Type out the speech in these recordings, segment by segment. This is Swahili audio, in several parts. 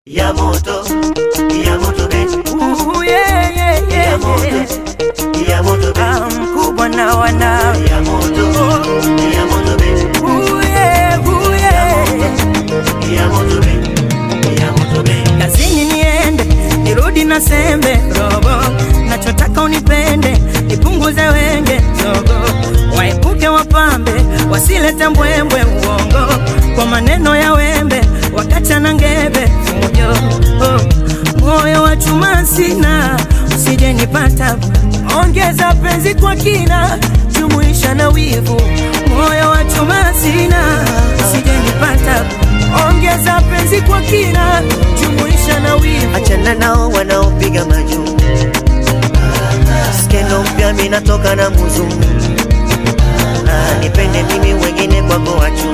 Ya moto baby. Yeah. Ya moto baby. Mkubwa na wana. Ya moto baby. Ya moto baby. Kazini niende, nirudi na sembe robo. Nachotaka unipende, nipunguze wenge zogo. Waepuke wapambe, wasilete mbwembwe uongo. Kwa maneno ya wembe, wakacha na ngebe fujo. Moyo wa chuma sina, usije nipata. Ongeza penzi kwa kina, jumuisha na wivu. Moyo wa chuma sina, usije nipata. Ongeza penzi kwa kina, jumuisha na wivu. Achana nao wanaopiga majuu. Skendo mpya mimi natoka na muzungu. Nipende mimi wengine kwako wachu.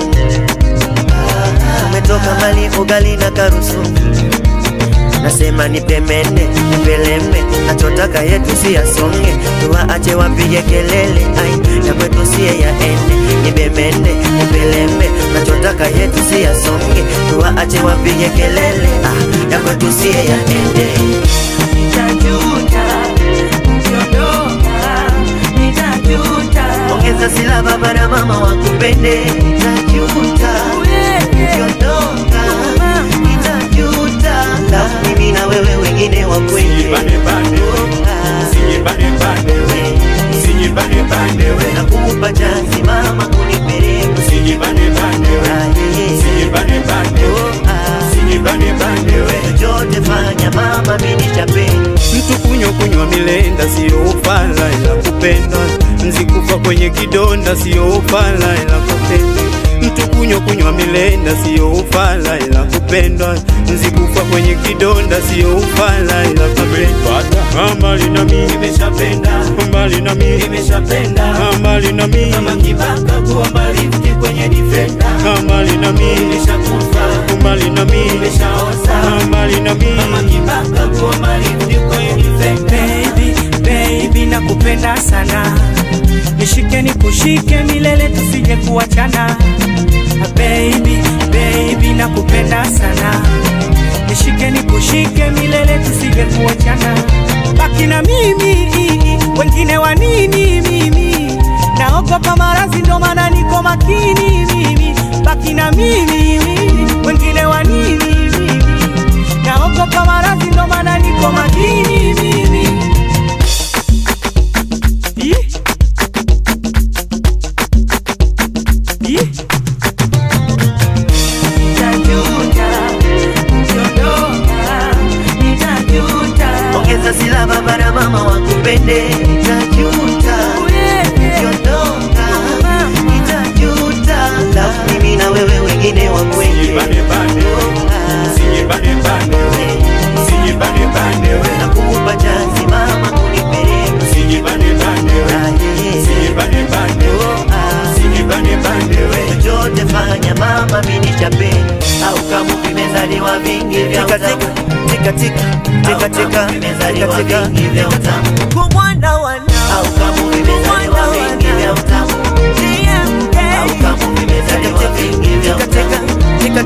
Umetoka mali ugali na karusu. Nasema nipemene, nipelembe. Nachotaka yetu si yasonge. Tuwaache wapige kelele. Ai, ya kwetu siye yaende. Nipemene, nipelembe. Nachotaka yetu si yasonge. Tuwaache wapige kelele. Ya kwetu siye yaende. Nitajuta, ukiondoka, nitajuta. Ongeza sila baba na mama wakupende. Nitajuta, ukiondoka, nitajuta. Mimi na wewe wengine wakwende. Usijibane bande we. Nakupa chansi mama kunipeleka. Usijibane bande we. Chochote fanya mama mimi nichape. Mtu kunywa milenda sio ufala ila kupenda. Mzikufa kwenye kidonda sio ufala ila kupenda. Mtu kunywa milenda sio ufala ila kupenda. Mzikufa kwenye kidonda sio ufala ila kupenda. Mbali na mimi nimeshapenda. Mbali na mimi nimeshapenda. Mbali na mimi kama kibaka kuwa mbali futi kwenye defender. Mbali na mimi nimeshakufa. Mbali na mimi nimeshaoza. Mbali na mimi kama kibaka kuwa mbali futi kwenye defender. Baby nakupenda sana. Nishike nikushike milele tusije kuachana. Baby nakupenda sana. Nishike nikushike milele tusije kuachana. Baki na mimi, wengine wa nini mimi? Naogopa maradhi ndo maana niko makini mimi. Baki na mimi, wengine wa nini mimi? Naogopa maradhi ndo maana niko makini mimi. Ongeza sila baba na mama wakupende. Nitajuta, ukiondoka, nitajuta. Mimi na wewe wengine wakwende. Usijibane bande we. Nakupa chansi mama kunipeleka. Usijibane bande we. Chochote fanya mama mimi nichape. Au kama vimezaliwa vingi vya utamu. Tika vimezaliwa vingi vya utamu. Kwa mwana wana. Au kama vimezaliwa vingi vya utamu. Au kama vimezaliwa vingi vya utamu. Tika